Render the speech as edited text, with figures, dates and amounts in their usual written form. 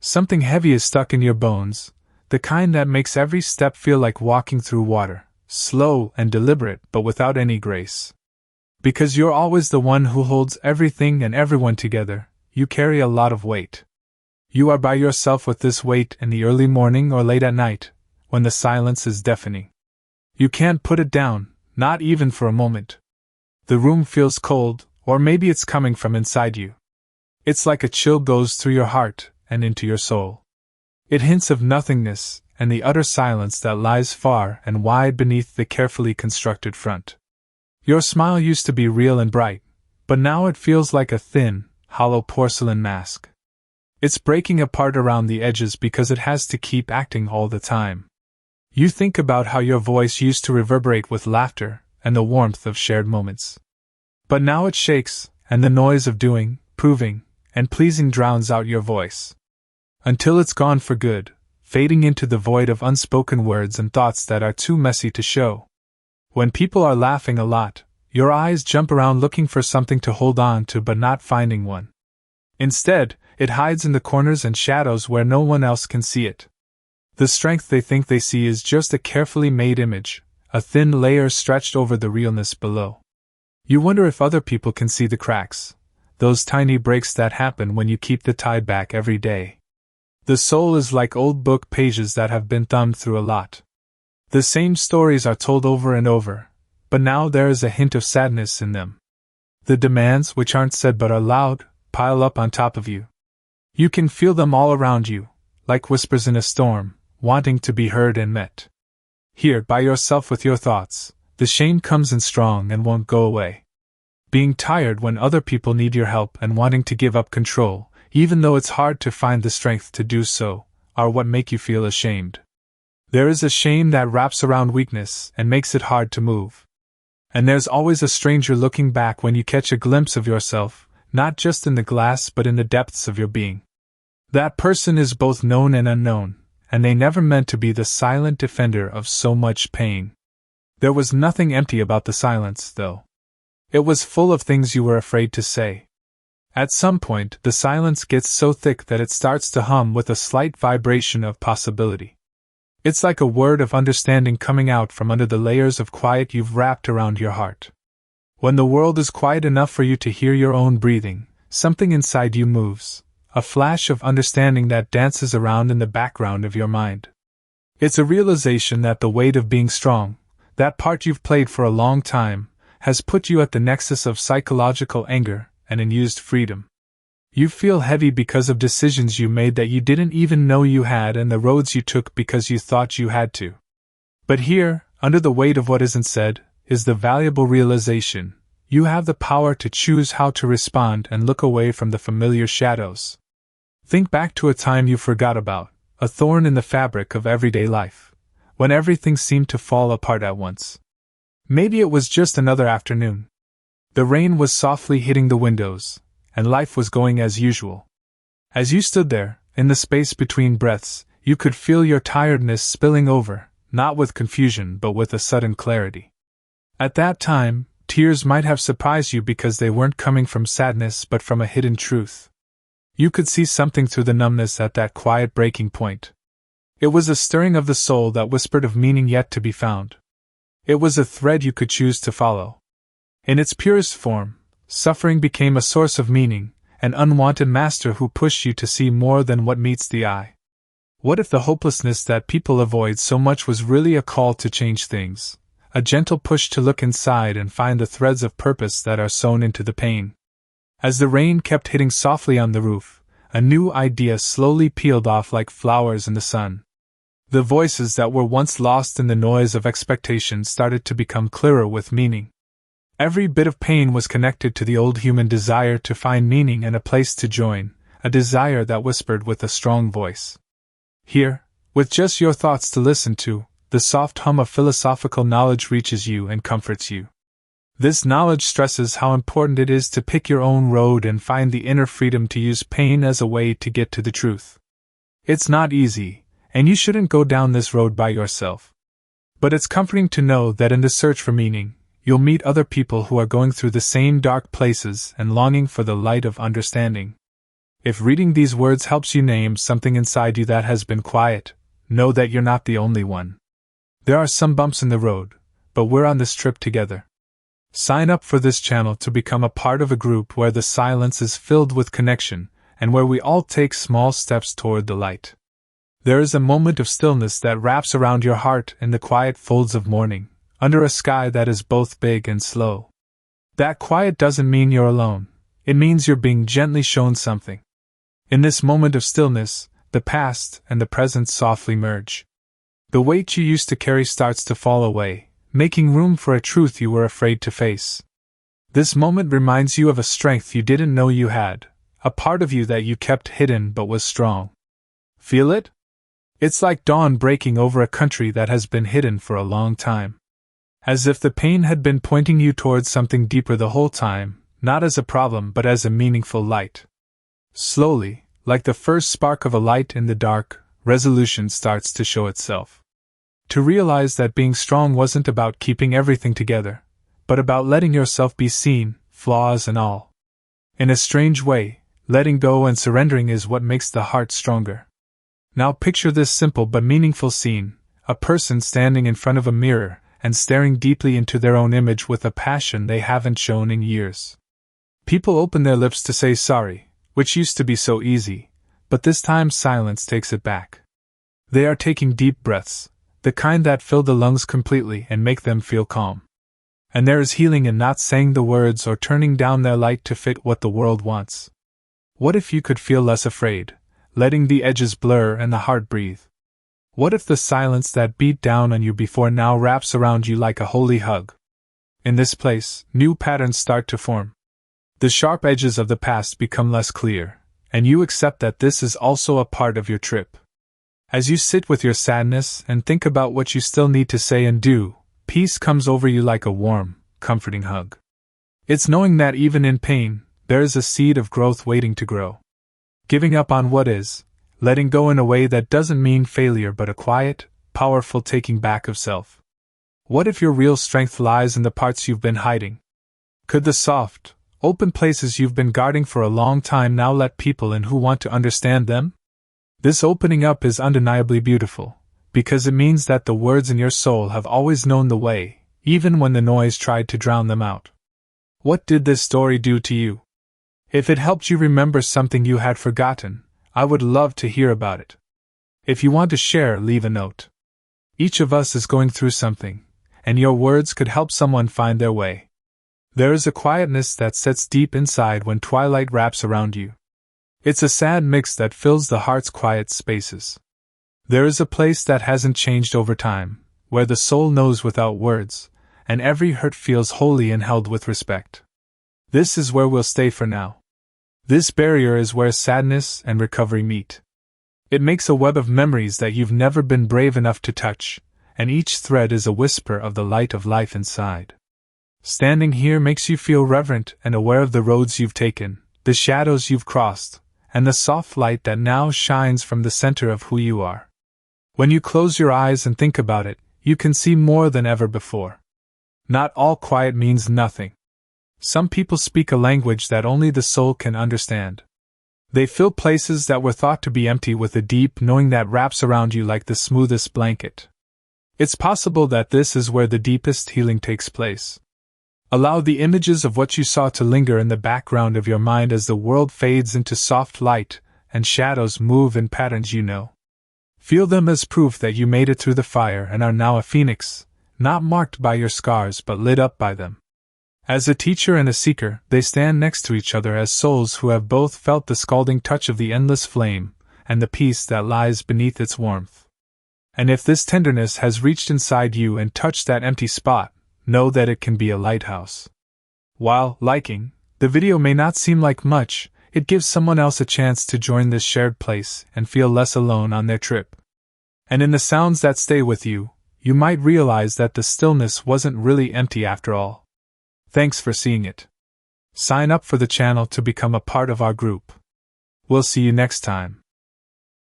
Something heavy is stuck in your bones, the kind that makes every step feel like walking through water, slow and deliberate but without any grace. Because you're always the one who holds everything and everyone together, you carry a lot of weight. You are by yourself with this weight in the early morning or late at night, when the silence is deafening. You can't put it down, not even for a moment. The room feels cold, or maybe it's coming from inside you. It's like a chill goes through your heart and into your soul. It hints of nothingness and the utter silence that lies far and wide beneath the carefully constructed front. Your smile used to be real and bright, but now it feels like a thin, hollow porcelain mask. It's breaking apart around the edges because it has to keep acting all the time. You think about how your voice used to reverberate with laughter and the warmth of shared moments. But now it shakes, and the noise of doing, proving, and pleasing drowns out your voice. Until it's gone for good, fading into the void of unspoken words and thoughts that are too messy to show. When people are laughing a lot, your eyes jump around looking for something to hold on to but not finding one. Instead, it hides in the corners and shadows where no one else can see it. The strength they think they see is just a carefully made image, a thin layer stretched over the realness below. You wonder if other people can see the cracks, those tiny breaks that happen when you keep the tide back every day. The soul is like old book pages that have been thumbed through a lot. The same stories are told over and over, but now there is a hint of sadness in them. The demands, which aren't said but are loud, pile up on top of you. You can feel them all around you, like whispers in a storm, wanting to be heard and met. Here, by yourself with your thoughts, the shame comes in strong and won't go away. Being tired when other people need your help and wanting to give up control, even though it's hard to find the strength to do so, are what make you feel ashamed. There is a shame that wraps around weakness and makes it hard to move. And there's always a stranger looking back when you catch a glimpse of yourself, not just in the glass but in the depths of your being. That person is both known and unknown, and they never meant to be the silent defender of so much pain. There was nothing empty about the silence, though. It was full of things you were afraid to say. At some point, the silence gets so thick that it starts to hum with a slight vibration of possibility. It's like a word of understanding coming out from under the layers of quiet you've wrapped around your heart. When the world is quiet enough for you to hear your own breathing, something inside you moves, a flash of understanding that dances around in the background of your mind. It's a realization that the weight of being strong, that part you've played for a long time, has put you at the nexus of psychological anger and unused freedom. You feel heavy because of decisions you made that you didn't even know you had and the roads you took because you thought you had to. But here, under the weight of what isn't said, is the valuable realization: you have the power to choose how to respond and look away from the familiar shadows. Think back to a time you forgot about, a thorn in the fabric of everyday life, when everything seemed to fall apart at once. Maybe it was just another afternoon. The rain was softly hitting the windows, and life was going as usual. As you stood there, in the space between breaths, you could feel your tiredness spilling over, not with confusion but with a sudden clarity. At that time, tears might have surprised you because they weren't coming from sadness but from a hidden truth. You could see something through the numbness at that quiet breaking point. It was a stirring of the soul that whispered of meaning yet to be found. It was a thread you could choose to follow. In its purest form, suffering became a source of meaning, an unwanted master who pushed you to see more than what meets the eye. What if the hopelessness that people avoid so much was really a call to change things, a gentle push to look inside and find the threads of purpose that are sewn into the pain? As the rain kept hitting softly on the roof, a new idea slowly peeled off like flowers in the sun. The voices that were once lost in the noise of expectation started to become clearer with meaning. Every bit of pain was connected to the old human desire to find meaning and a place to join, a desire that whispered with a strong voice. Here, with just your thoughts to listen to, the soft hum of philosophical knowledge reaches you and comforts you. This knowledge stresses how important it is to pick your own road and find the inner freedom to use pain as a way to get to the truth. It's not easy, and you shouldn't go down this road by yourself. But it's comforting to know that in the search for meaning, you'll meet other people who are going through the same dark places and longing for the light of understanding. If reading these words helps you name something inside you that has been quiet, know that you're not the only one. There are some bumps in the road, but we're on this trip together. Sign up for this channel to become a part of a group where the silence is filled with connection, and where we all take small steps toward the light. There is a moment of stillness that wraps around your heart in the quiet folds of morning, under a sky that is both big and slow. That quiet doesn't mean you're alone, it means you're being gently shown something. In this moment of stillness, the past and the present softly merge. The weight you used to carry starts to fall away, making room for a truth you were afraid to face. This moment reminds you of a strength you didn't know you had, a part of you that you kept hidden but was strong. Feel it? It's like dawn breaking over a country that has been hidden for a long time. As if the pain had been pointing you towards something deeper the whole time, not as a problem but as a meaningful light. Slowly, like the first spark of a light in the dark, resolution starts to show itself. To realize that being strong wasn't about keeping everything together, but about letting yourself be seen, flaws and all. In a strange way, letting go and surrendering is what makes the heart stronger. Now picture this simple but meaningful scene, a person standing in front of a mirror and staring deeply into their own image with a passion they haven't shown in years. People open their lips to say sorry, which used to be so easy, but this time silence takes it back. They are taking deep breaths, the kind that fill the lungs completely and make them feel calm. And there is healing in not saying the words or turning down their light to fit what the world wants. What if you could feel less afraid, letting the edges blur and the heart breathe? What if the silence that beat down on you before now wraps around you like a holy hug? In this place, new patterns start to form. The sharp edges of the past become less clear, and you accept that this is also a part of your trip. As you sit with your sadness and think about what you still need to say and do, peace comes over you like a warm, comforting hug. It's knowing that even in pain, there is a seed of growth waiting to grow. Giving up on what is, letting go in a way that doesn't mean failure but a quiet, powerful taking back of self. What if your real strength lies in the parts you've been hiding? Could the soft, open places you've been guarding for a long time now let people in who want to understand them? This opening up is undeniably beautiful, because it means that the words in your soul have always known the way, even when the noise tried to drown them out. What did this story do to you? If it helped you remember something you had forgotten, I would love to hear about it. If you want to share, leave a note. Each of us is going through something, and your words could help someone find their way. There is a quietness that sits deep inside when twilight wraps around you. It's a sad mix that fills the heart's quiet spaces. There is a place that hasn't changed over time, where the soul knows without words, and every hurt feels holy and held with respect. This is where we'll stay for now. This barrier is where sadness and recovery meet. It makes a web of memories that you've never been brave enough to touch, and each thread is a whisper of the light of life inside. Standing here makes you feel reverent and aware of the roads you've taken, the shadows you've crossed, and the soft light that now shines from the center of who you are. When you close your eyes and think about it, you can see more than ever before. Not all quiet means nothing. Some people speak a language that only the soul can understand. They fill places that were thought to be empty with a deep knowing that wraps around you like the smoothest blanket. It's possible that this is where the deepest healing takes place. Allow the images of what you saw to linger in the background of your mind as the world fades into soft light and shadows move in patterns you know. Feel them as proof that you made it through the fire and are now a phoenix, not marked by your scars but lit up by them. As a teacher and a seeker, they stand next to each other as souls who have both felt the scalding touch of the endless flame and the peace that lies beneath its warmth. And if this tenderness has reached inside you and touched that empty spot, know that it can be a lighthouse. While liking the video may not seem like much, it gives someone else a chance to join this shared place and feel less alone on their trip. And in the sounds that stay with you, you might realize that the stillness wasn't really empty after all. Thanks for seeing it. Sign up for the channel to become a part of our group. We'll see you next time.